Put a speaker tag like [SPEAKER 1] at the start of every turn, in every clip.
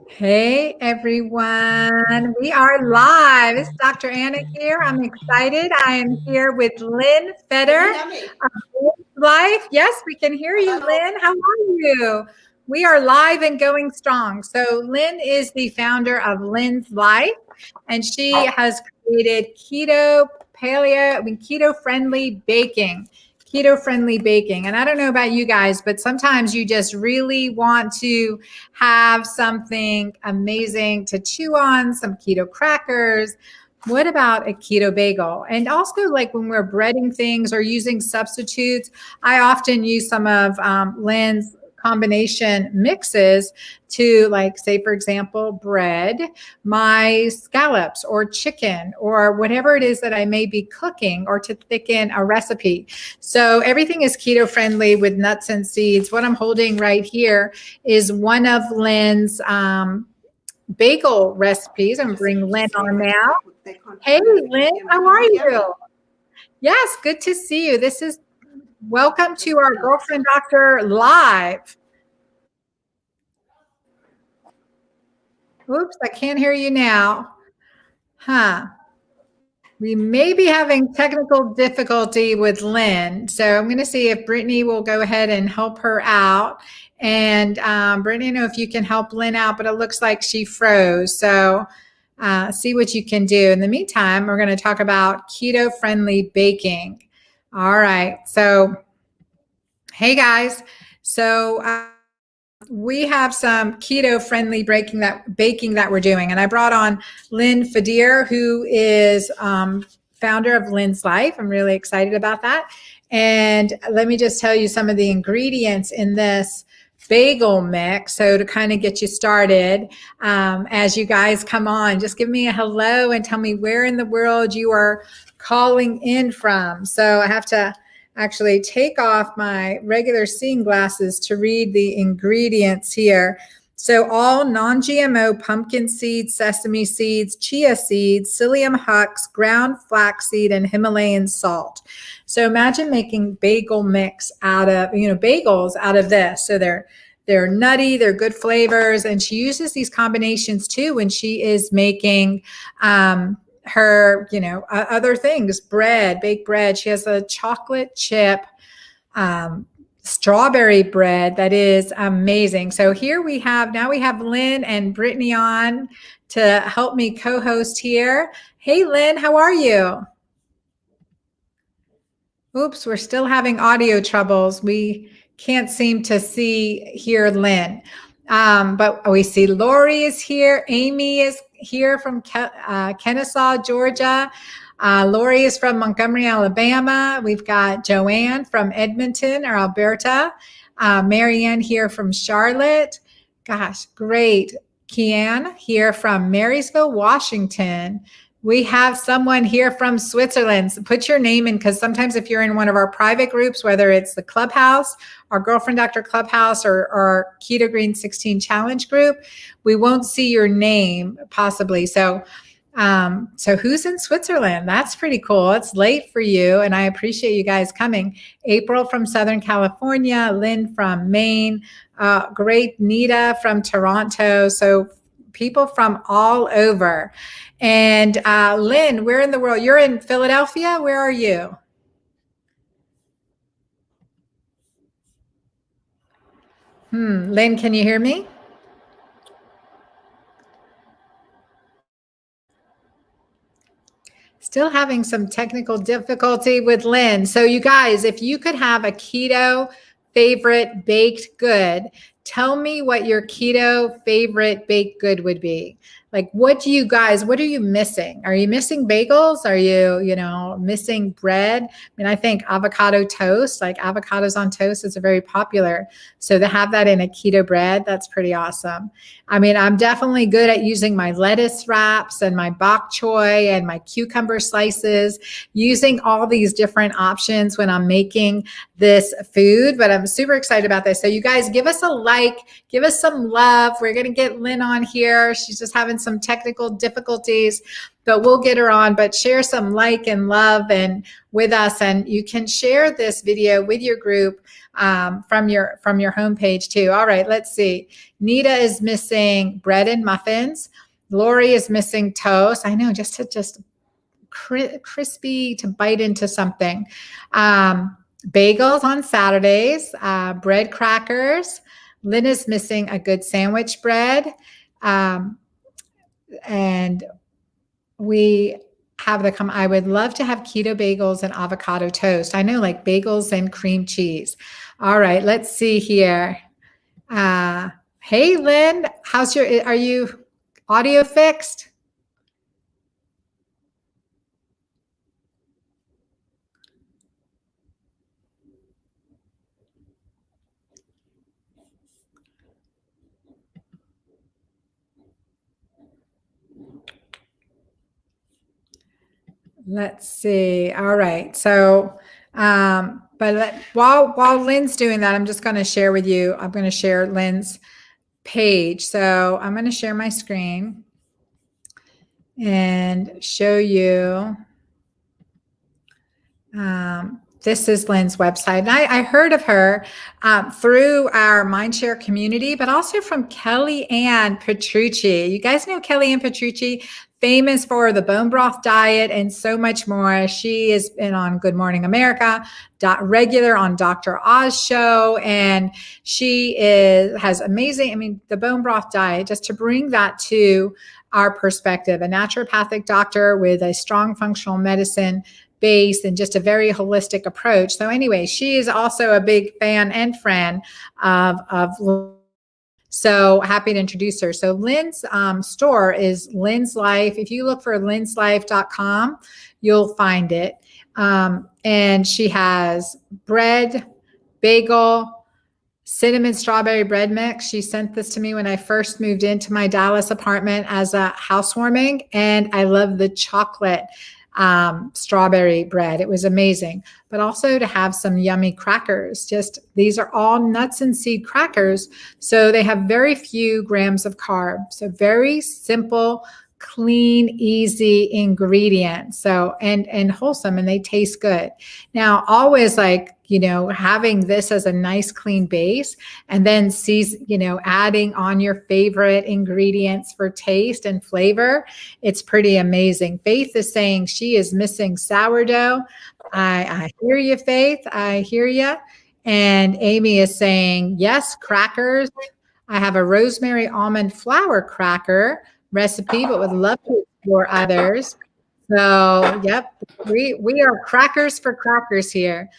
[SPEAKER 1] Hey everyone, we are live. It's Dr. Anna here. I'm excited. I am here with Lynn Feder of Lynn's Life. Yes, we can hear you, Lynn. How are you? We are live and going strong. So, Lynn is the founder of Lynn's Life, and she has created keto friendly baking. Keto friendly baking. And I don't know about you guys, but sometimes you just really want to have something amazing to chew on, some keto crackers. What about a keto bagel? And also, like when we're breading things or using substitutes, I often use some of Lynn's combination mixes to, like, say, for example, bread my scallops or chicken or whatever it is that I may be cooking, or to thicken a recipe. So everything is keto friendly with nuts and seeds. What I'm holding right here is one of Lynn's bagel recipes. I'm bring Lynn on now. Hey, Lynn, how are you? Yes, good to see you. This is welcome to our Girlfriend Doctor Live. Oops, I can't hear you now. Huh. We may be having technical difficulty with Lynn. So I'm going to see if Brittany will go ahead and help her out. And Brittany, I know if you can help Lynn out, but it looks like she froze. So see what you can do. In the meantime, we're going to talk about keto friendly baking. All right. So, hey guys. So, we have some keto friendly baking that we're doing. And I brought on Lynn Feder, who is founder of Lynn's Life. I'm really excited about that. And let me just tell you some of the ingredients in this bagel mix. So to kind of get you started, as you guys come on, just give me a hello and tell me where in the world you are calling in from. So I have to actually take off my regular seeing glasses to read the ingredients here. So all non-GMO pumpkin seeds, sesame seeds, chia seeds, psyllium husk, ground flaxseed, and Himalayan salt. So imagine making bagel mix out of, bagels out of this. So they're nutty, they're good flavors. And she uses these combinations too when she is making her, other things, baked bread. She has a chocolate chip strawberry bread that is amazing. So here we have Lynn and Brittany on to help me co-host here. Hey, Lynn, how are you? Oops, we're still having audio troubles. We can't seem to hear Lynn. But we see Lori is here. Amy is here from Kennesaw, Georgia. Lori is from Montgomery, Alabama. We've got Joanne from Edmonton or Alberta. Marianne here from Charlotte. Gosh, great. Kian here from Marysville, Washington. We have someone here from Switzerland. So put your name in, because sometimes if you're in one of our private groups, whether it's the Clubhouse, our Girlfriend Doctor Clubhouse, or Keto Green 16 Challenge group, we won't see your name possibly. So who's in Switzerland? That's pretty cool. It's late for you, and I appreciate you guys coming. April from Southern California, Lynn from Maine, great Nita from Toronto. So people from all over. And Lynn, where in the world? You're in Philadelphia? Where are you? Lynn, can you hear me? Still having some technical difficulty with Lynn. So you guys, if you could have a keto favorite baked good, tell me what your keto favorite baked good would be. Like, what are you missing? Are you missing bagels? Are you, missing bread? I mean, I think avocado toast, like avocados on toast, is very popular. So to have that in a keto bread, that's pretty awesome. I mean, I'm definitely good at using my lettuce wraps and my bok choy and my cucumber slices, using all these different options when I'm making this food, but I'm super excited about this. So you guys, give us a like, give us some love. We're going to get Lynn on here. She's just having some technical difficulties, but we'll get her on. But share some like and love and with us, and you can share this video with your group from your homepage too. All right, let's see. Nita is missing bread and muffins. Lori is missing toast. I know, just crispy to bite into something. Bagels on Saturdays, bread crackers. Lynn is missing a good sandwich bread. And we have I would love to have keto bagels and avocado toast. I know, like bagels and cream cheese. All right, let's see here. Hey, Lynn, are you audio fixed? Let's see. All right. So, while Lynn's doing that, I'm just going to share with you. I'm going to share Lynn's page. So I'm going to share my screen and show you. This is Lynn's website. And I heard of her through our Mindshare community, but also from Kelly Ann Petrucci. You guys know Kelly Ann Petrucci, famous for the bone broth diet and so much more. She has been on Good Morning America, regular on Dr. Oz show, and she has amazing, the bone broth diet, just to bring that to our perspective, a naturopathic doctor with a strong functional medicine base and just a very holistic approach. So anyway, she is also a big fan and friend of so happy to introduce her. So Lynn's store is Lynn's Life. If you look for lynslife.com, you'll find it. And she has bread, bagel, cinnamon strawberry bread mix. She sent this to me when I first moved into my Dallas apartment as a housewarming. And I love the chocolate strawberry bread. It was amazing. But also to have some yummy crackers. These are all nuts and seed crackers. So they have very few grams of carbs. So very simple, clean, easy ingredients. So, and wholesome, and they taste good. Now, always having this as a nice clean base, and then adding on your favorite ingredients for taste and flavor. It's pretty amazing. Faith is saying she is missing sourdough. I hear you, Faith. I hear you. And Amy is saying, yes, crackers. I have a rosemary almond flour cracker recipe, but would love to explore others. So, yep, we are crackers for crackers here.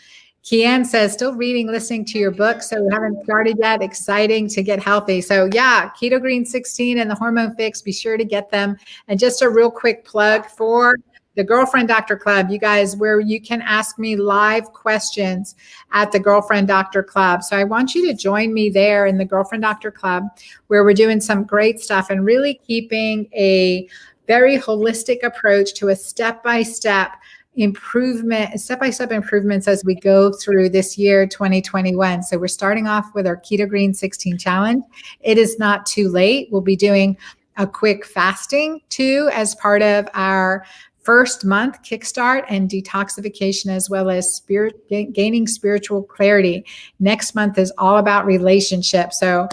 [SPEAKER 1] Kian says, still reading, listening to your book. So we haven't started yet. Exciting to get healthy. So yeah, Keto Green 16 and the Hormone Fix, be sure to get them. And just a real quick plug for the Girlfriend Doctor Club, you guys, where you can ask me live questions at the Girlfriend Doctor Club. So I want you to join me there in the Girlfriend Doctor Club, where we're doing some great stuff and really keeping a very holistic approach to a step-by-step improvements as we go through this year, 2021. So we're starting off with our Keto Green 16 challenge. It is not too late. We'll be doing a quick fasting too, as part of our first month kickstart and detoxification, as well as gaining spiritual clarity. Next month is all about relationships. So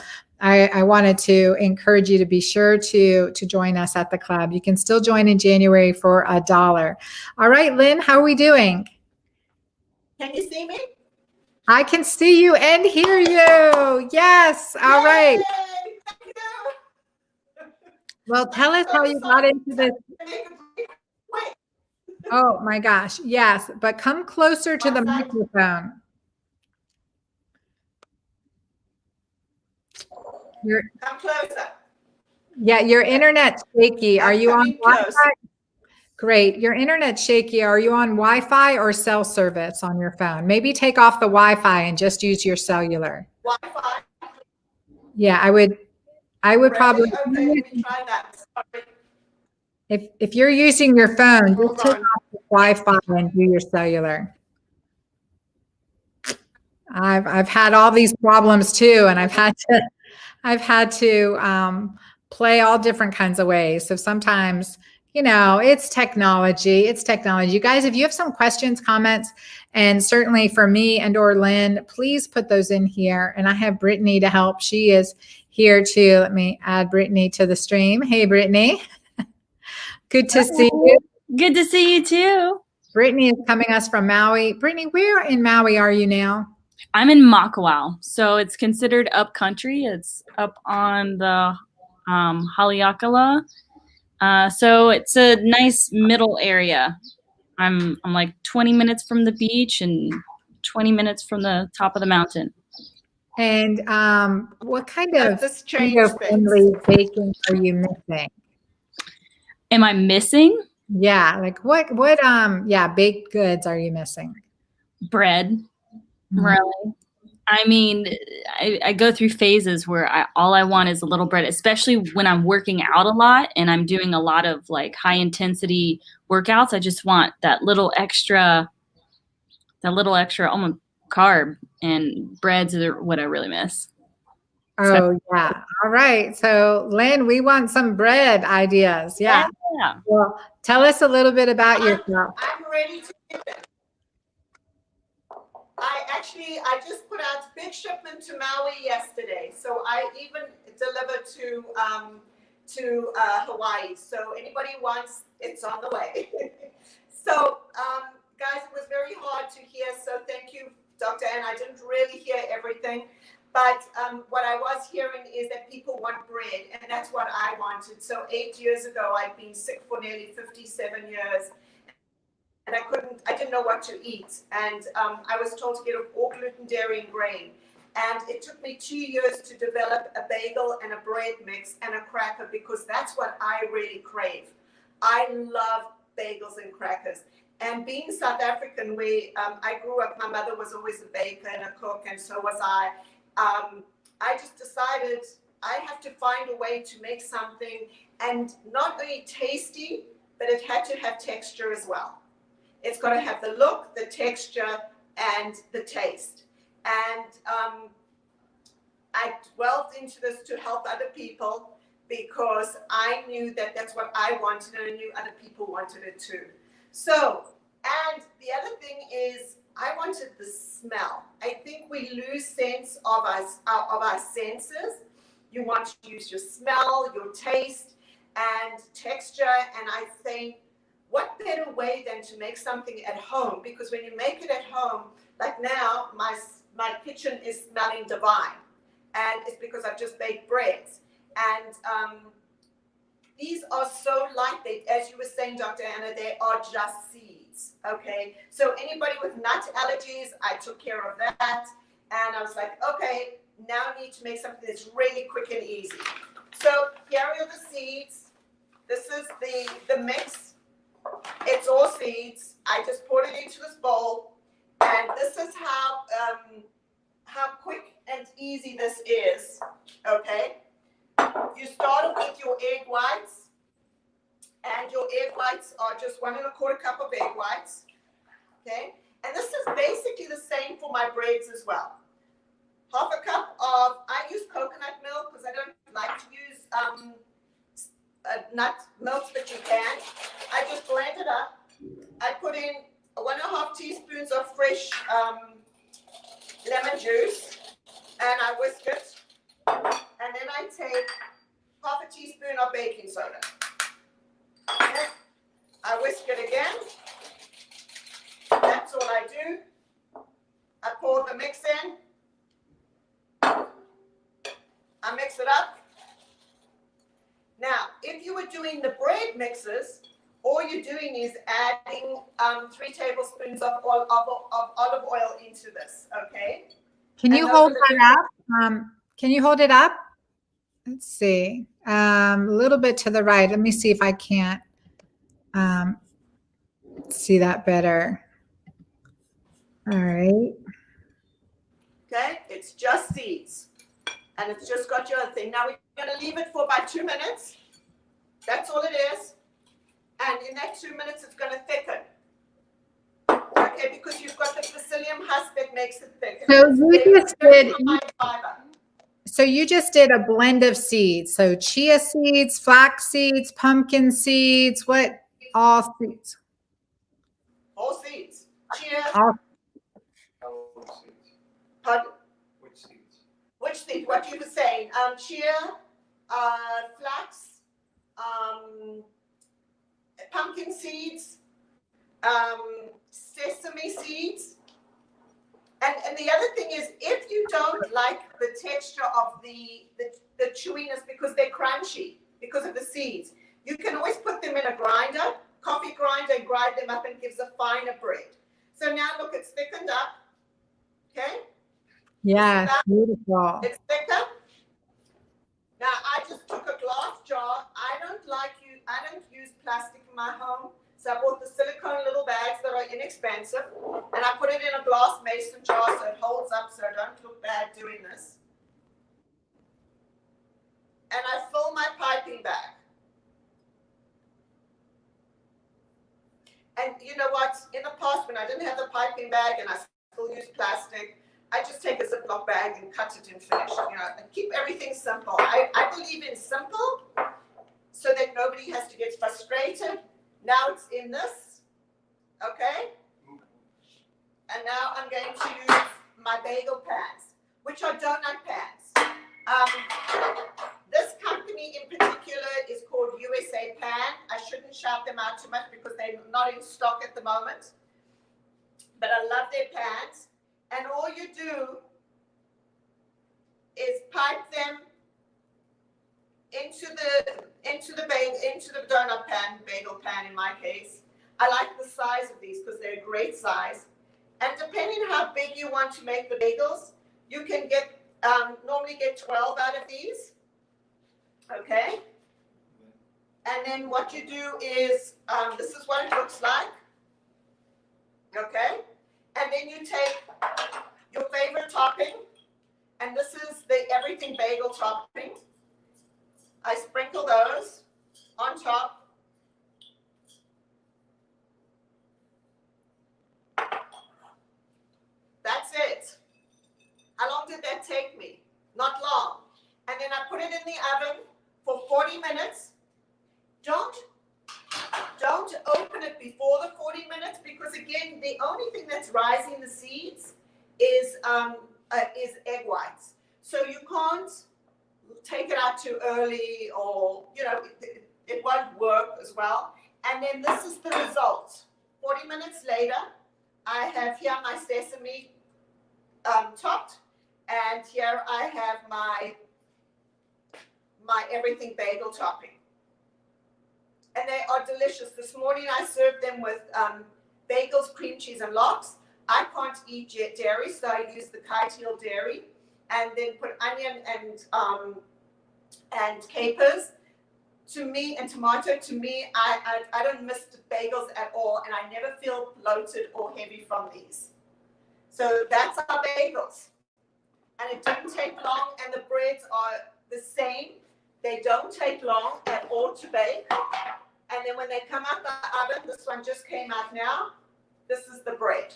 [SPEAKER 1] I wanted to encourage you to be sure to join us at the club. You can still join in January for $1. All right, Lynn, how are we doing?
[SPEAKER 2] Can you see me?
[SPEAKER 1] I can see you and hear you. Yes. All
[SPEAKER 2] Yay!
[SPEAKER 1] right.
[SPEAKER 2] Thank you.
[SPEAKER 1] Well, tell us how you got into this. Oh my gosh. Yes. But come closer to the microphone.
[SPEAKER 2] Come closer.
[SPEAKER 1] Yeah, your internet's shaky. Are you on Wi-Fi? Great. Your internet's shaky. Are you on Wi-Fi or cell service on your phone? Maybe take off the Wi-Fi and just use your cellular.
[SPEAKER 2] Wi-Fi.
[SPEAKER 1] Yeah, I would probably.
[SPEAKER 2] Okay, let me try that. Sorry.
[SPEAKER 1] If you're using your phone, just take off the Wi-Fi and do your cellular. I've had all these problems too, and I've had to play all different kinds of ways. So sometimes, it's technology. It's technology. You guys, if you have some questions, comments, and certainly for me and or Lynn, please put those in here. And I have Brittany to help. She is here too. Let me add Brittany to the stream. Hey, Brittany. Good to see you.
[SPEAKER 3] Good to see you too.
[SPEAKER 1] Brittany is coming us from Maui. Brittany, where in Maui are you now?
[SPEAKER 3] I'm in Makawao, so it's considered up country. It's up on the Haleakala. So it's a nice middle area. I'm like 20 minutes from the beach and 20 minutes from the top of the mountain.
[SPEAKER 1] And what kind of
[SPEAKER 2] keto
[SPEAKER 1] friendly baking are you missing?
[SPEAKER 3] Am I missing?
[SPEAKER 1] Yeah, like what baked goods are you missing?
[SPEAKER 3] Bread, really. I mean, I go through phases where all I want is a little bread, especially when I'm working out a lot and I'm doing a lot of like high intensity workouts. I just want that little extra almost carb, and breads are what I really miss.
[SPEAKER 1] Oh, yeah. All right. So, Lynn, we want some bread ideas. Yeah. Well, tell us a little bit about yourself.
[SPEAKER 2] I'm ready to give it. I just put out big shipment to Maui yesterday. So I even delivered to Hawaii. So anybody wants, it's on the way. So guys, it was very hard to hear. So thank you, Dr. Ann. I didn't really hear everything. But what I was hearing is that people want bread, and that's what I wanted. So 8 years ago, I'd been sick for nearly 57 years, and I didn't know what to eat. And I was told to get off all gluten, dairy, and grain. And it took me 2 years to develop a bagel and a bread mix and a cracker, because that's what I really crave. I love bagels and crackers. And being South African, where I grew up, my mother was always a baker and a cook, and so was I. I just decided I have to find a way to make something, and not only tasty, but it had to have texture as well. It's got to have the look, the texture, and the taste. And I delved into this to help other people, because I knew that that's what I wanted, and I knew other people wanted it too. So, and the other thing is, I wanted the smell. I think we lose sense of our senses. You want to use your smell, your taste, and texture. And I think, what better way than to make something at home? Because when you make it at home, like now, my kitchen is smelling divine, and it's because I've just baked breads. And these are so light. As you were saying, Dr. Anna, they are just seeds. Okay, so anybody with nut allergies, I took care of that. And I was like, okay, now I need to make something that's really quick and easy. So here are the seeds. This is the mix. It's all seeds. I just poured it into this bowl. And this is how quick and easy this is. Okay, you start with your egg whites. And your egg whites are just 1 1/4 cup of egg whites, okay? And this is basically the same for my breads as well. 1/2 cup of, I use coconut milk because I don't like to use nut milk, but you can. I just blend it up. I put in 1 1/2 teaspoons of fresh lemon juice, and I whisk it. And then I take 1/2 teaspoon of baking soda. I whisk it again. That's all I do. I pour the mix in. I mix it up. Now, if you were doing the bread mixes, all you're doing is adding 3 tablespoons of olive oil into this, okay?
[SPEAKER 1] Can you hold that up? Can you hold it up? Let's see. A little bit to the right. Let me see if I can't see that better. All right.
[SPEAKER 2] Okay, it's just seeds. And it's just got your thing. Now we're going to leave it for about 2 minutes. That's all it is. And in that 2 minutes, it's going to thicken. Okay, because you've got the psyllium husk that makes it thicken.
[SPEAKER 1] So you just did. So you just did a blend of seeds. So chia seeds, flax seeds, pumpkin seeds, what all seeds?
[SPEAKER 2] All seeds. Chia.
[SPEAKER 1] All,
[SPEAKER 2] Pardon?
[SPEAKER 4] Which seeds?
[SPEAKER 2] Which seeds? What you were saying? Chia, flax, pumpkin seeds, sesame seeds. And the other thing is, if you don't like the texture of the chewiness because they're crunchy, because of the seeds, you can always put them in a grinder, coffee grinder, and grind them up and gives a finer bread. So now look, it's thickened up. Okay?
[SPEAKER 1] yeah, beautiful.
[SPEAKER 2] It's thicker. Now I just took a glass jar. I don't use plastic in my home. So I bought the silicone little bags that are inexpensive, and I put it in a glass mason jar so it holds up, so I don't look bad doing this. And I fill my piping bag. And you know what? In the past, when I didn't have the piping bag and I still use plastic, I just take a Ziploc bag and cut it and finish. You know, and keep everything simple. I believe in simple, so that nobody has to get frustrated. Now it's in this, okay? And now I'm going to use my bagel pans, which are donut pans. This company in particular is called USA Pan. I shouldn't shout them out too much because they're not in stock at the moment. But I love their pans. And all you do is pipe them into the donut pan, bagel pan in my case. I like the size of these because they're a great size. And depending on how big you want to make the bagels, you can get normally get 12 out of these. Okay. And then what you do is this is what it looks like. Okay. And then you take your favorite topping, and this is the everything bagel topping. I sprinkle those on top. That's it. How long did that take me? Not long. And then I put it in the oven for 40 minutes. Don't open it before the 40 minutes because again, the only thing that's rising the seeds is egg whites. So you can't take it out too early, or you know it won't work as well. And then this is the result. 40 minutes later, I have here my sesame topped, and here I have my everything bagel topping, and they are delicious. This morning I served them with bagels, cream cheese, and lox. I can't eat dairy, so I use the Keto dairy, and then put onion and capers. To me, and tomato. To me, I don't miss the bagels at all, and I never feel bloated or heavy from these. So that's our bagels, and it didn't take long, and the breads are the same. They don't take long at all to bake. And then when they come out the oven, this one just came out now. This is the bread.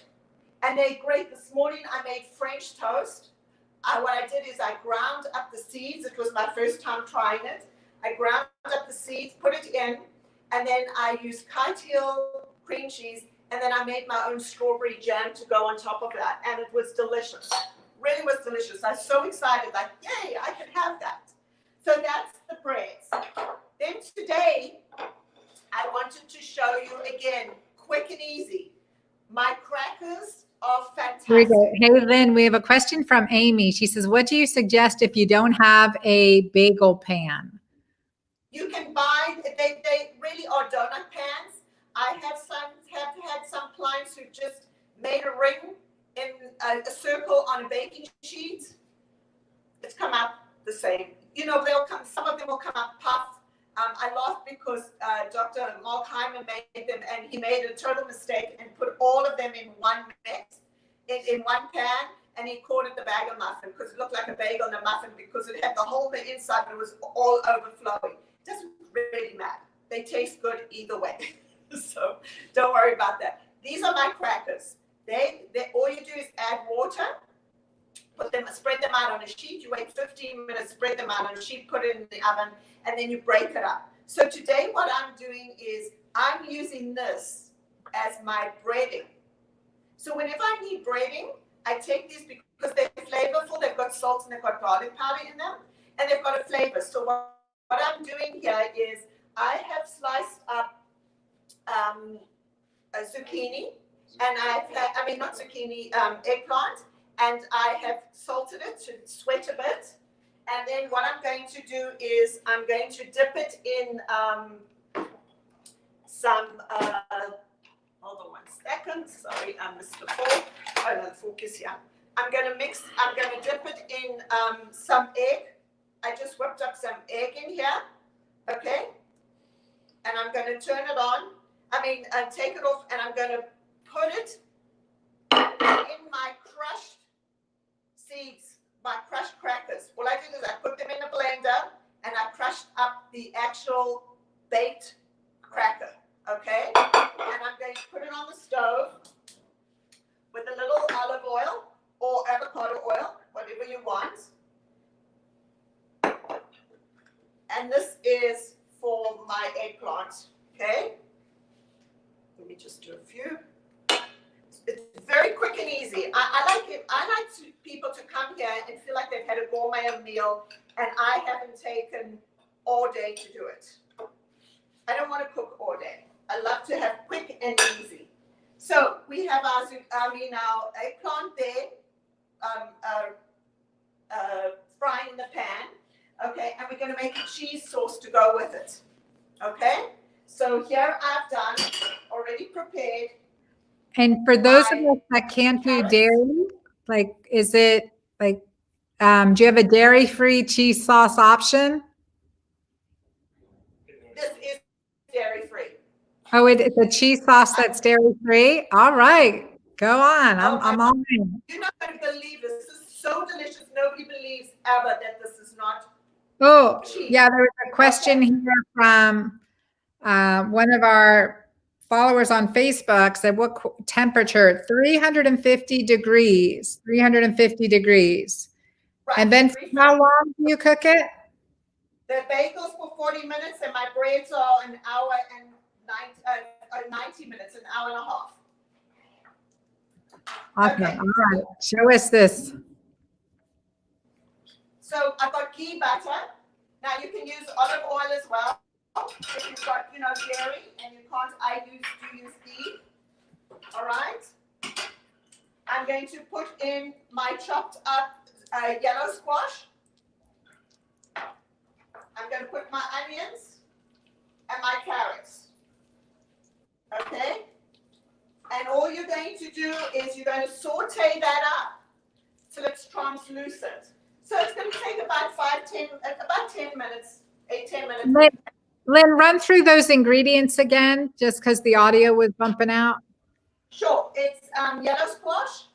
[SPEAKER 2] And they're great. This morning I made French toast. What I did is I ground up the seeds. It was my first time trying it. I ground up the seeds, put it in, and then I used Keto cream cheese, and then I made my own strawberry jam to go on top of that. And it was delicious. Really was delicious. I was so excited, like, yay, I can have that. So that's the breads. Then today, I wanted to show you again, quick and easy. My crackers are fantastic.
[SPEAKER 1] Very good. Hey, Lynn, we have a question from Amy. She says, what do you suggest if you don't have a bagel pan?
[SPEAKER 2] You can buy, they really are donut pans. I have had some clients who just made a ring in a circle on a baking sheet. It's come out the same. You know, some of them will come out puffed. I laughed because Dr. Mark Hyman made them, and he made a total mistake and put all of them in one mix, in one pan, and he called it the bagel muffin because it looked like a bagel and a muffin because it had the whole thing inside, but it was all overflowing. It doesn't really matter. They taste good either way. So don't worry about that. These are my crackers. They all you do is add water. spread them out on a sheet. You wait 15 minutes, spread them out on a sheet, put it in the oven, and then you break it up. So today what I'm doing is I'm using this as my breading. So whenever I need breading, I take these because they're flavorful. They've got salt and they've got garlic powder in them, and they've got a flavor. So what I'm doing here is I have sliced up a zucchini, and not zucchini, eggplant, and I have salted it to sweat a bit. And then what I'm going to do is I'm going to dip it in some, hold on 1 second. Sorry, I missed the fork. Oh, no, the fork is here. I'm going to dip it in some egg. I just whipped up some egg in here. Okay. And I'm going to turn it on. Take it off, and I'm going to put it in my crushed seeds, my crushed crackers. What I did is I put them in a blender, and I crushed up the actual baked cracker, okay? And I'm going to put it on the stove with a little olive oil or avocado oil, whatever you want. And this is for my eggplant, okay? Let me just do a few. It's very quick and easy. I like it. I like people to come here and feel like they've had a gourmet meal, and I haven't taken all day to do it. I don't want to cook all day. I love to have quick and easy. So we have our eggplant there, frying in the pan. Okay, and we're going to make a cheese sauce to go with it. Okay, so here I've done, already prepared.
[SPEAKER 1] And for those of us that can't do dairy, like, is it like, do you have a dairy-free cheese sauce option?
[SPEAKER 2] This is dairy-free.
[SPEAKER 1] Oh, it's a cheese sauce that's dairy-free? All right, go on. I'm on.
[SPEAKER 2] You're not going to believe this. This is so delicious. Nobody believes ever that this is not cheese.
[SPEAKER 1] Yeah, there was a question here from one of our followers on Facebook. Said, what temperature? 350 degrees. 350 degrees.
[SPEAKER 2] Right.
[SPEAKER 1] And then how long do you cook it?
[SPEAKER 2] The bagels for 40 minutes, and my breads are an hour and 90 minutes, an hour and a half.
[SPEAKER 1] Okay. All right. Show us this.
[SPEAKER 2] So I've got ghee butter. Now you can use olive oil as well. If you've got, dairy and you can't, I do use ghee. All right. I'm going to put in my chopped up yellow squash. I'm going to put my onions and my carrots. Okay. And all you're going to do is you're going to saute that up till it's translucent. So it's going to take about 10 minutes, 10 minutes.
[SPEAKER 1] Lynn, run through those ingredients again, just because the audio was bumping out.
[SPEAKER 2] Sure. It's yellow squash,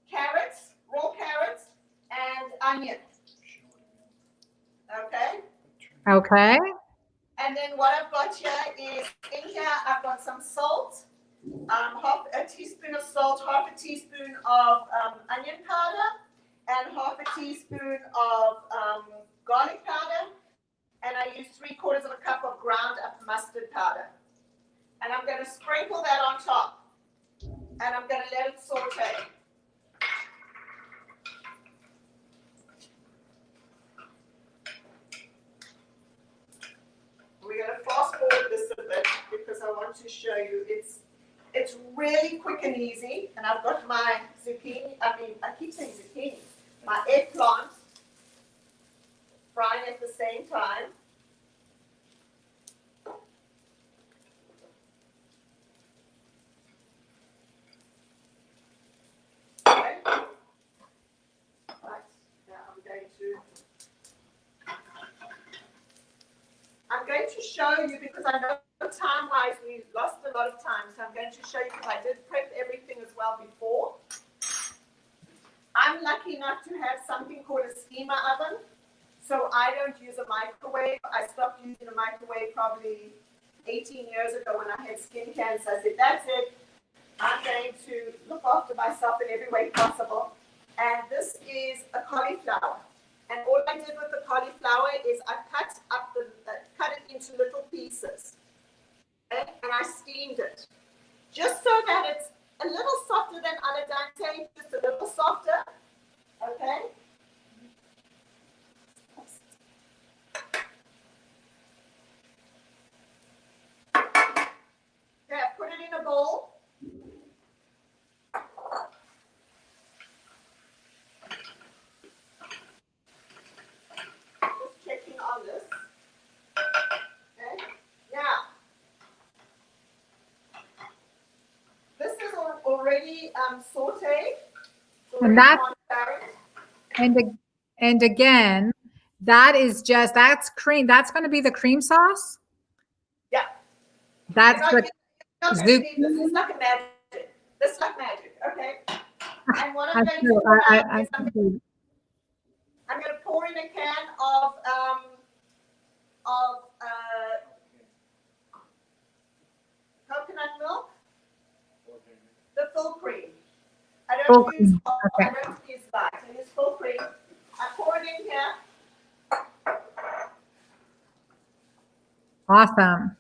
[SPEAKER 2] carrots, raw carrots, and onion. Okay.
[SPEAKER 1] Okay.
[SPEAKER 2] And then what I've got here is, in here I've got some salt, half a teaspoon of salt, half a teaspoon of onion powder, and half a teaspoon of garlic powder. And I use 3/4 of a cup of ground up mustard powder. And I'm going to sprinkle that on top. And I'm going to let it saute. We're going to fast forward this a bit because I want to show you it's really quick and easy. And I've got my zucchini, I keep saying zucchini, my eggplant frying at the same time. Okay. Right, now I'm going to show you because I know time-wise we lost a lot of time, so I'm going to show you because I did prep everything as well before. I'm lucky enough to have something called a steamer oven. So I don't use a microwave. I stopped using a microwave probably 18 years ago when I had skin cancer. I said, that's it. I'm going to look after myself in every way possible. And this is a cauliflower. And all I did with the cauliflower is I cut it into little pieces. Okay? And I steamed it. Just so that it's a little softer than al dente, just a little softer. Okay? Okay, I put it in a bowl. Just checking on this. Okay, now this is already sauteed.
[SPEAKER 1] And that's and again, that's cream. That's going to be the cream sauce.
[SPEAKER 2] Yeah.
[SPEAKER 1] That's the
[SPEAKER 2] zucchini. It's like magic. This is like magic. Okay. And what I'm going to do is I'm going to pour in a can of coconut milk, the full cream. I don't use lite. I use full cream. I pour it in here.
[SPEAKER 1] Awesome.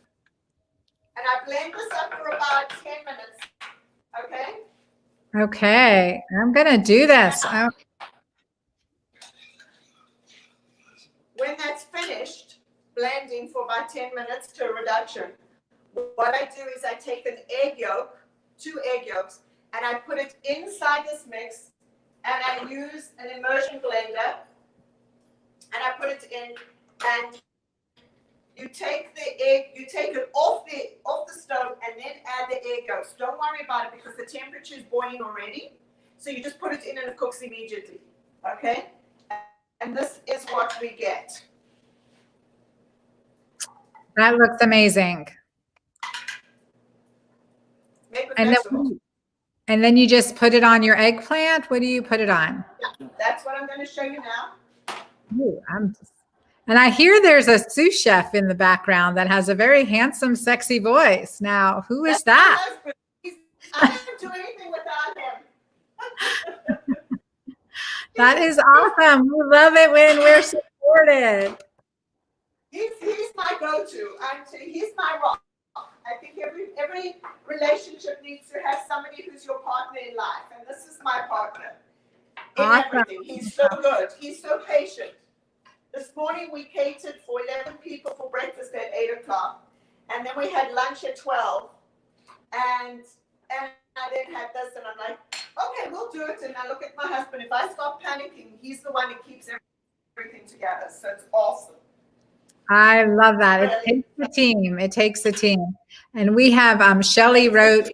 [SPEAKER 2] And I blend this up for about 10 minutes. Okay?
[SPEAKER 1] Okay. I'm going to do this.
[SPEAKER 2] When that's finished, blending for about 10 minutes to a reduction, what I do is I take an egg yolk, 2 egg yolks, and I put it inside this mix, and I use an immersion blender, and I put it in, and you take the egg, you take it off the stove, and then add the egg yolks. Don't worry about it because the temperature is boiling already. So you just put it in and it cooks immediately. Okay? And this is what we get.
[SPEAKER 1] That looks amazing. And then you just put it on your eggplant. What do you put it on?
[SPEAKER 2] Yeah, that's what I'm going to show you now.
[SPEAKER 1] Ooh, and I hear there's a sous chef in the background that has a very handsome, sexy voice. Now, who is that?
[SPEAKER 2] I don't do anything without him.
[SPEAKER 1] That is awesome. We love it when we're supported.
[SPEAKER 2] He's my go-to. He's my rock. I think every relationship needs to have somebody who's your partner in life, and this is my partner in everything. He's so good. He's so patient. This morning we catered for 11 people for breakfast at 8 o'clock, and then we had lunch at 12, and I then had this, and I'm like, okay, we'll do it. And I look at my husband. If I stop panicking, he's the one who keeps everything together. So it's awesome.
[SPEAKER 1] I love that. It takes a team. It takes a team. And we have Shelly wrote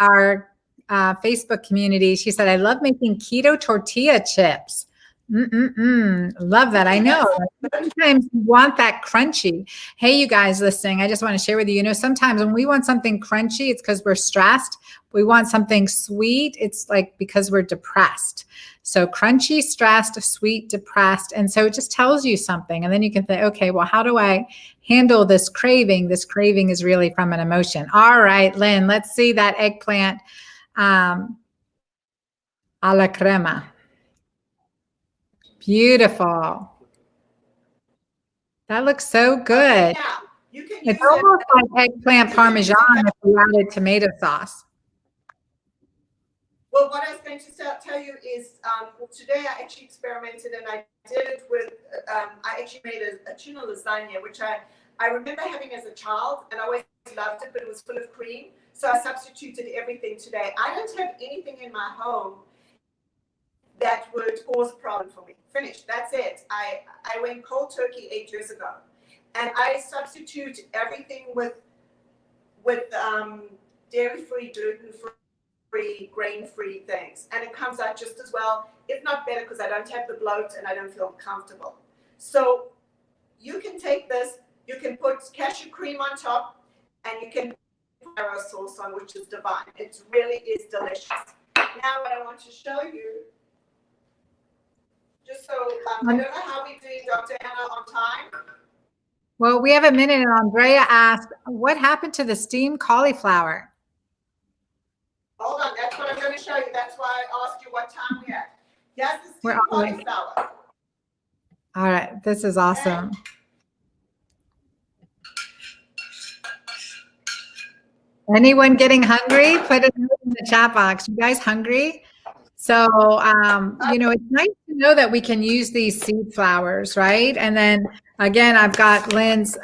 [SPEAKER 1] our Facebook community. She said, I love making keto tortilla chips. Love that. I know. Sometimes you want that crunchy. Hey, you guys listening, I just want to share with you, sometimes when we want something crunchy, it's because we're stressed. We want something sweet. It's like because we're depressed. So crunchy, stressed, sweet, depressed. And so it just tells you something. And then you can say, okay, well, how do I handle this craving? This craving is really from an emotion. All right, Lynn, let's see that eggplant a la crema. Beautiful. That looks so good.
[SPEAKER 2] Now, you can
[SPEAKER 1] it's almost like eggplant parmesan if you added tomato sauce.
[SPEAKER 2] Well, what I was going to tell you is today I actually experimented and I did it with, I actually made a tuna lasagna, which I remember having as a child and I always loved it, but it was full of cream. So I substituted everything today. I don't have anything in my home that would cause a problem for me. Finished. That's it. I went cold turkey 8 years ago. And I substitute everything with dairy-free, gluten-free, grain-free things. And it comes out just as well, if not better, because I don't have the bloat and I don't feel comfortable. So you can take this, you can put cashew cream on top, and you can put arrow sauce on, which is divine. It really is delicious. Now what I want to show you, just so, I don't know how we're doing, Dr. Anna, on time.
[SPEAKER 1] Well, we have a minute, and Andrea asked, what happened to the steamed cauliflower?
[SPEAKER 2] Hold on, that's what I'm going to show you. That's why I asked you what time we're at. Here's the
[SPEAKER 1] We're
[SPEAKER 2] steamed
[SPEAKER 1] on it.
[SPEAKER 2] cauliflower.
[SPEAKER 1] All right, this is awesome. Anyone getting hungry? Put it in the chat box. You guys hungry? So, it's nice to know that we can use these seed flowers, right? And then again, I've got Lynn's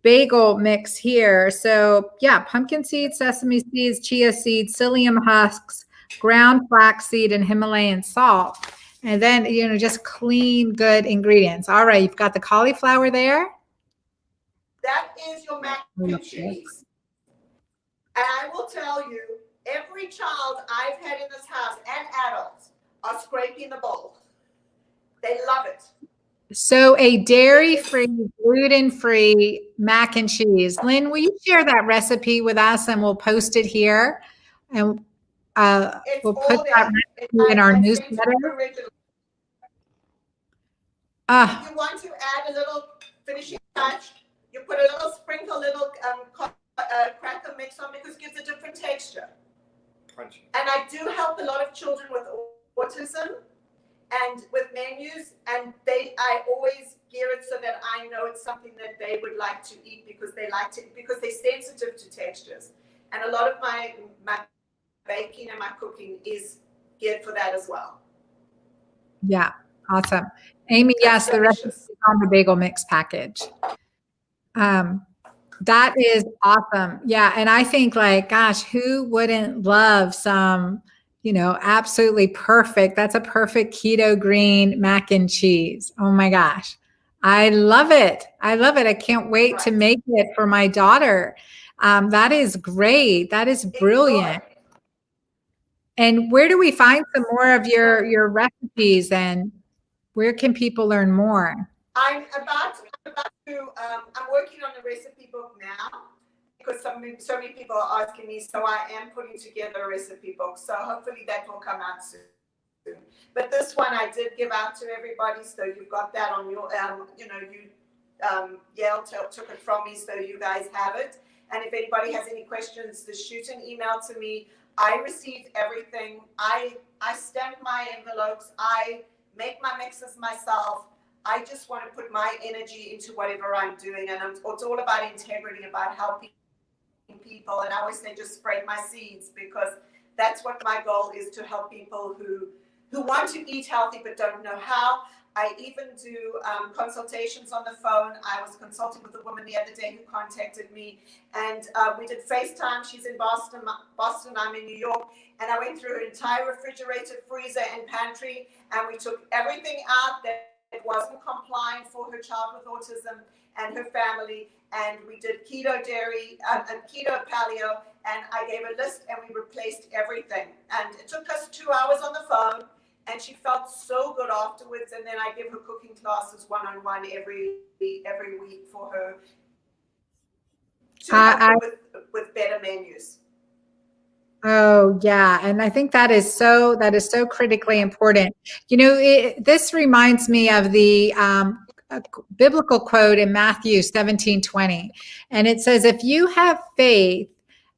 [SPEAKER 1] bagel mix here. So yeah, pumpkin seeds, sesame seeds, chia seeds, psyllium husks, ground flaxseed, and Himalayan salt. And then, just clean, good ingredients. All right, you've got the cauliflower there.
[SPEAKER 2] That is your mac and cheese. And I will tell you, every child I've had in this house and adults are scraping the bowl. They love it.
[SPEAKER 1] So a dairy-free, gluten-free mac and cheese. Lynn, will you share that recipe with us and we'll post it here? And we'll put that recipe in our newsletter.
[SPEAKER 2] If you want to add a little finishing touch, you put a little sprinkle, little cracker mix on because it gives a different texture. Crunchy. And I do help a lot of children with autism and with menus, and I always gear it so that I know it's something that they would like to eat because they're sensitive to textures. And a lot of my baking and my cooking is geared for that as well.
[SPEAKER 1] Yeah, awesome. Amy, yes, the recipe is on the bagel mix package. That is awesome. Yeah, and I think gosh, who wouldn't love some absolutely perfect. That's a perfect keto green mac and cheese. Oh my gosh. I love it. I love it. I can't wait to make it for my daughter. That is great. That is brilliant. And where do we find some more of your recipes, and where can people learn more?
[SPEAKER 2] I'm working on a recipe book now, because so many people are asking me, so I am putting together a recipe book. So hopefully that will come out soon. But this one I did give out to everybody, so you've got that on your, Yale took it from me, so you guys have it. And if anybody has any questions, just shoot an email to me. I received everything. I stamp my envelopes. I make my mixes myself. I just want to put my energy into whatever I'm doing, and it's all about integrity, about helping people. And I always say just spread my seeds, because that's what my goal is, to help people who want to eat healthy but don't know how. I even do consultations on the phone. I was consulting with a woman the other day who contacted me, and we did FaceTime. She's in Boston, I'm in New York, and I went through her entire refrigerator, freezer, and pantry, and we took everything out that it wasn't compliant for her child with autism and her family, and we did keto dairy and keto paleo, and I gave a list and we replaced everything, and it took us 2 hours on the phone, and she felt so good afterwards. And then I give her cooking classes one-on-one every week for her to help her with better menus.
[SPEAKER 1] Oh yeah, and I think that is so critically important. This reminds me of the biblical quote in Matthew 17:20, and it says, "If you have faith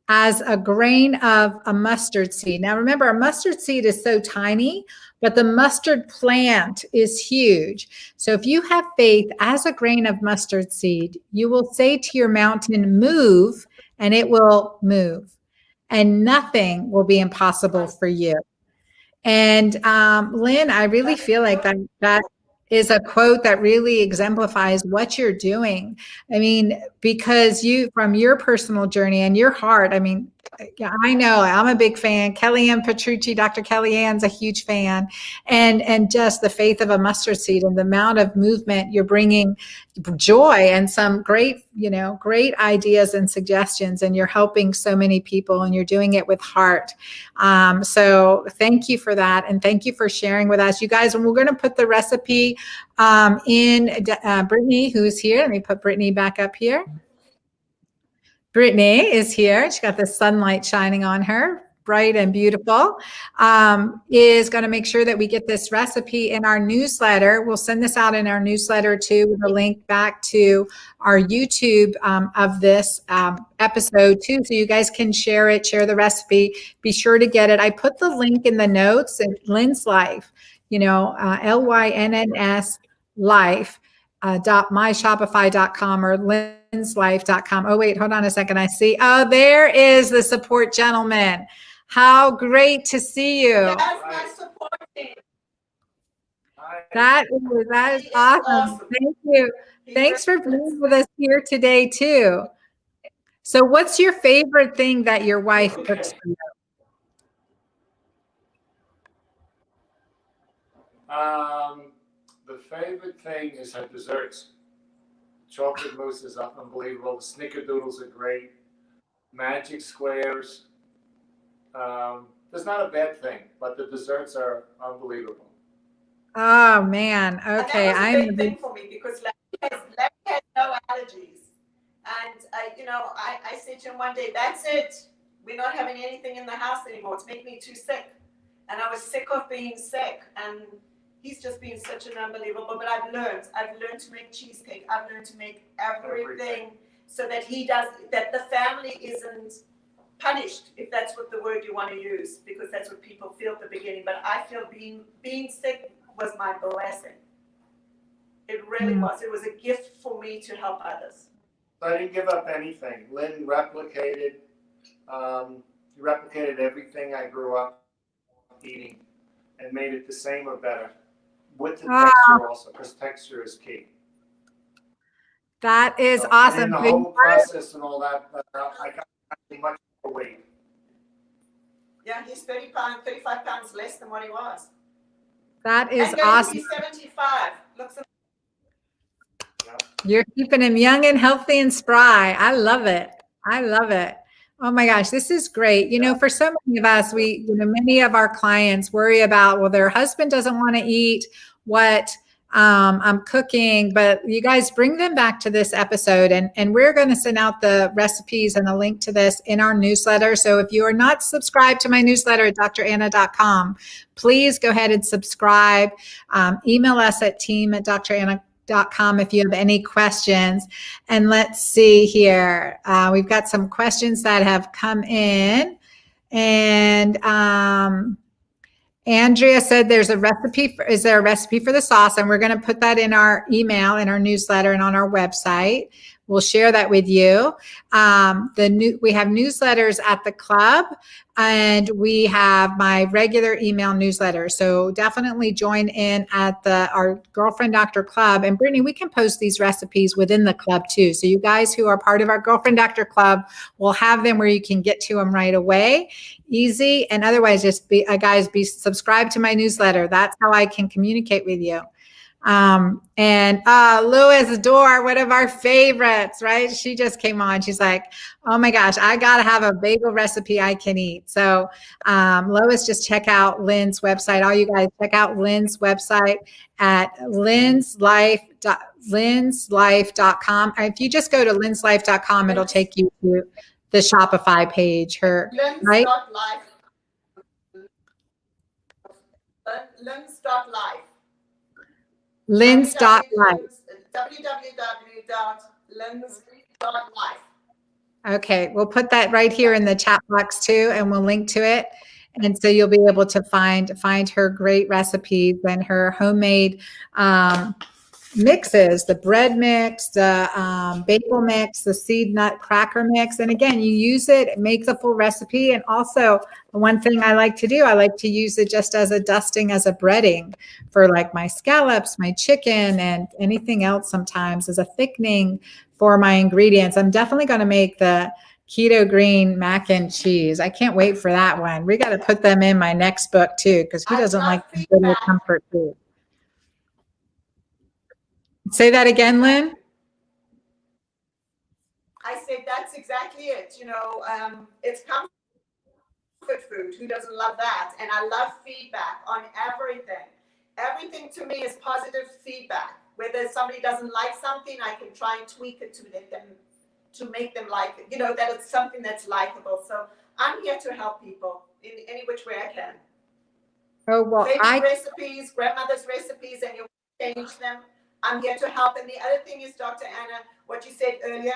[SPEAKER 1] as a grain of a mustard seed." Now remember, a mustard seed is so tiny, but the mustard plant is huge. So if you have faith as a grain of mustard seed, you will say to your mountain, "Move," and it will move. And nothing will be impossible for you. And Lynn, I really feel like that is a quote that really exemplifies what you're doing. I mean, because from your personal journey and your heart, I mean, yeah, I know I'm a big fan. Kellyanne Petrucci, Dr. Kellyanne's a huge fan, and just the faith of a mustard seed and the amount of movement you're bringing, joy and some great ideas and suggestions, and you're helping so many people, and you're doing it with heart. So thank you for that, and thank you for sharing with us, you guys. And we're going to put the recipe in Brittany, who's here. Let me put Brittany back up here. Brittany is here. She's got the sunlight shining on her. bright and beautiful, is going to make sure that we get this recipe in our newsletter. We'll send this out in our newsletter too, with a link back to our YouTube of this episode too, so you guys can share it, share the recipe. Be sure to get it. I put the link in the notes at Lynn's Life, LYNNS Life. .myshopify.com or lynslife.com. Oh, wait, hold on a second. I see. Oh, there is the support gentleman. How great to see you.
[SPEAKER 2] That's my support team.
[SPEAKER 1] That is awesome. Thank you. Thanks for being with us here today, too. So what's your favorite thing that your wife cooks for you?
[SPEAKER 4] The favorite thing is her desserts. Chocolate mousse is unbelievable. The snickerdoodles are great. Magic squares. There's not a bad thing, but the desserts are unbelievable.
[SPEAKER 1] Oh man, okay.
[SPEAKER 2] And that was a big thing for me because Larry has no allergies, and I said to him one day, "That's it. We're not having anything in the house anymore. It's making me too sick," and I was sick of being sick. And he's just been such an unbelievable. But I've learned to make cheesecake. I've learned to make everything so that that the family isn't punished, if that's what the word you want to use, because that's what people feel at the beginning. But I feel being sick was my blessing. It really was. It was a gift for me to help others.
[SPEAKER 4] I didn't give up anything. Lynn replicated everything I grew up eating and made it the same or better, with the texture also, because texture is key.
[SPEAKER 1] That is awesome.
[SPEAKER 4] And in the whole process and all that, I got much more weight.
[SPEAKER 2] Yeah, he's 35 pounds less than what he was.
[SPEAKER 1] That is
[SPEAKER 2] and
[SPEAKER 1] awesome.
[SPEAKER 2] He's 75. Looks.
[SPEAKER 1] You're keeping him young and healthy and spry. I love it. I love it. Oh my gosh, this is great. For so many of us, many of our clients worry about, well, their husband doesn't want to eat what I'm cooking, but you guys bring them back to this episode, and we're going to send out the recipes and the link to this in our newsletter. So if you are not subscribed to my newsletter at dranna.com, please go ahead and subscribe. Email us at team@dranna.com if you have any questions. And let's see here. We've got some questions that have come in, and Andrea said is there a recipe for the sauce? And we're going to put that in our email, in our newsletter, and on our website. We'll share that with you. We have newsletters at the club, and we have my regular email newsletter. So definitely join in at our Girlfriend Doctor Club. And Brittany, we can post these recipes within the club too. So you guys who are part of our Girlfriend Doctor Club will have them where you can get to them right away. Easy. And otherwise, just be subscribed to my newsletter. That's how I can communicate with you. And Louis Dorr, one of our favorites, right? She just came on. She's like, oh my gosh, I got to have a bagel recipe I can eat. So, Lois, just check out Lynn's website. All you guys check out Lynn's website at lynslife.com. If you just go to lynslife.com, it'll take you to the Shopify page. Right?
[SPEAKER 2] Lynn's.life.
[SPEAKER 1] Lynn's.life.
[SPEAKER 2] www.lynn's.life.
[SPEAKER 1] Okay, we'll put that right here in the chat box too, and we'll link to it. And so you'll be able to find her great recipes and her homemade mixes, the bread mix, the bagel mix, the seed nut cracker mix. And again, you use it, make the full recipe. And also the one thing I like to do, I like to use it just as a dusting, as a breading for like my scallops, my chicken, and anything else sometimes as a thickening for my ingredients. I'm definitely going to make the keto green mac and cheese. I can't wait for that one. We got to put them in my next book too, because who doesn't like bitter comfort food? Say that again, Lynn.
[SPEAKER 2] I said that's exactly it. It's comfort food. Who doesn't love that? And I love feedback on everything. Everything to me is positive feedback. Whether somebody doesn't like something, I can try and tweak it to make them like it. That it's something that's likable. So I'm here to help people. in any which way I can.
[SPEAKER 1] Oh, well,
[SPEAKER 2] Favorite recipes, grandmother's recipes, and you change them. I'm here to help. And the other thing is, Dr. Anna, what you said earlier,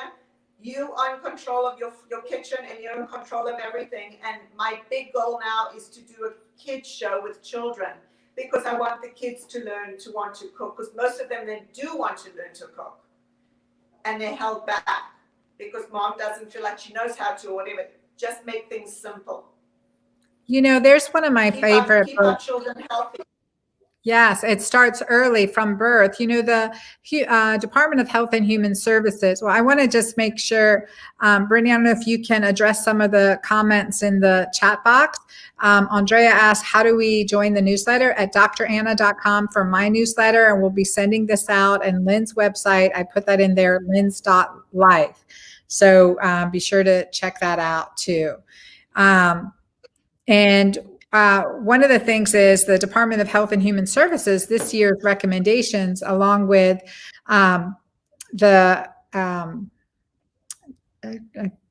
[SPEAKER 2] you are in control of your kitchen and you're in control of everything. And my big goal now is to do a kids show with children, because I want the kids to learn to want to cook, because most of them then do want to learn to cook. And they're held back because mom doesn't feel like she knows how to or whatever. Just make things simple.
[SPEAKER 1] You know, there's one of my favorite
[SPEAKER 2] keep our children healthy.
[SPEAKER 1] Yes, it starts early from birth. You know, the Department of Health and Human Services. Well, I want to just make sure, Brittany, I don't know if you can address some of the comments in the chat box. Andrea asked, how do we join the newsletter? At dranna.com for my newsletter, and we'll be sending this out. And Lynn's website, I put that in there, lynn's.life. So be sure to check that out too. One of the things is the Department of Health and Human Services, this year's recommendations, along with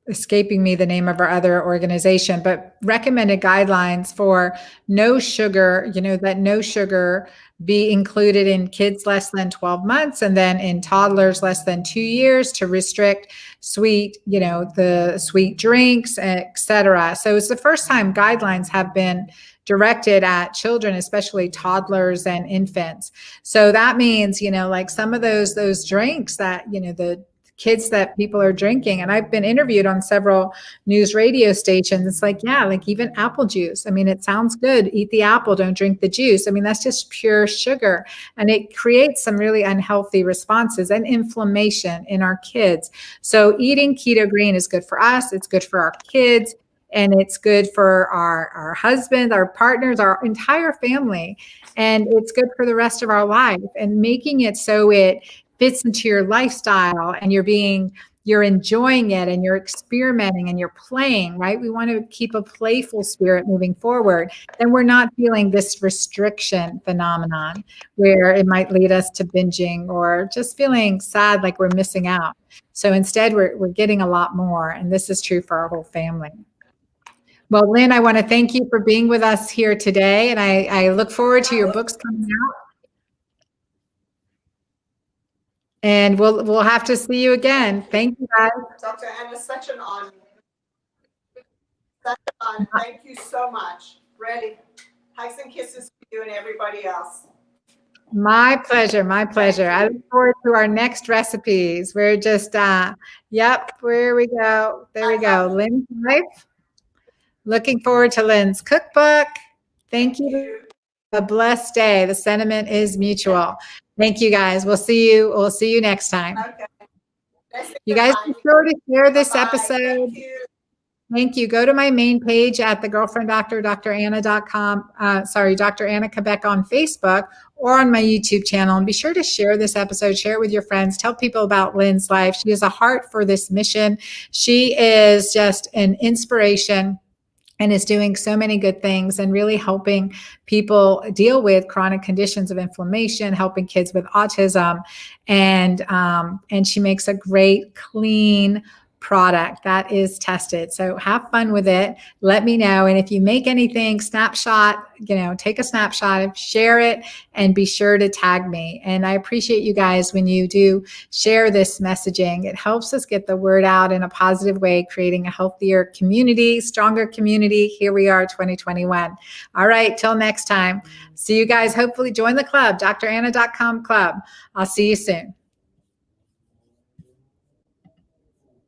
[SPEAKER 1] escaping me the name of our other organization, but recommended guidelines for no sugar, you know, that no sugar be included in kids less than 12 months and then in toddlers less than 2 years, to restrict sweet, you know, the sweet drinks, etc. So it's the first time guidelines have been directed at children, especially toddlers and infants. So that means, you know, like some of those drinks that, you know, the kids that people are drinking. And I've been interviewed on several news radio stations. It's like, yeah, like even apple juice. I mean, it sounds good. Eat the apple, don't drink the juice. I mean, that's just pure sugar. And it creates some really unhealthy responses and inflammation in our kids. So eating keto green is good for us. It's good for our kids. And it's good for our husbands, our partners, our entire family. And it's good for the rest of our life. And making it so it fits into your lifestyle and you're enjoying it and you're experimenting and you're playing, right? We want to keep a playful spirit moving forward. Then we're not feeling this restriction phenomenon where it might lead us to binging or just feeling sad like we're missing out. So instead, we're getting a lot more. And this is true for our whole family. Well, Lynn, I want to thank you for being with us here today. And I look forward to your books coming out. And we'll have to see you again. Thank you, guys.
[SPEAKER 2] Dr. Anna, such an honor. Such an honor. Thank you so much. Ready? Hugs and kisses for you and everybody else.
[SPEAKER 1] My pleasure. My pleasure. I look forward to our next recipes. We're just, yep, where we go. There we go. Lynn's Life. Looking forward to Lynn's cookbook. Thank you. A blessed day. The sentiment is mutual. Thank you, guys. We'll see you next time.
[SPEAKER 2] Okay.
[SPEAKER 1] You guys be sure to share this
[SPEAKER 2] Bye-bye.
[SPEAKER 1] episode. Thank you. Go to my main page at thegirlfrienddoctor.dranna.com. Dr. Anna Quebec on Facebook or on my YouTube channel. And be sure to share this episode. Share it with your friends. Tell people about Lynn's life. She has a heart for this mission. She is just an inspiration and is doing so many good things and really helping people deal with chronic conditions of inflammation, helping kids with autism. And she makes a great, clean product that is tested. So have fun with it. Let me know. And if you make anything, snapshot, take a snapshot, share it, and be sure to tag me. And I appreciate you guys when you do share this messaging. It helps us get the word out in a positive way, creating a healthier community, stronger community. Here we are, 2021. All right, till next time. See you guys. Hopefully join the club, dranna.com club. I'll see you soon.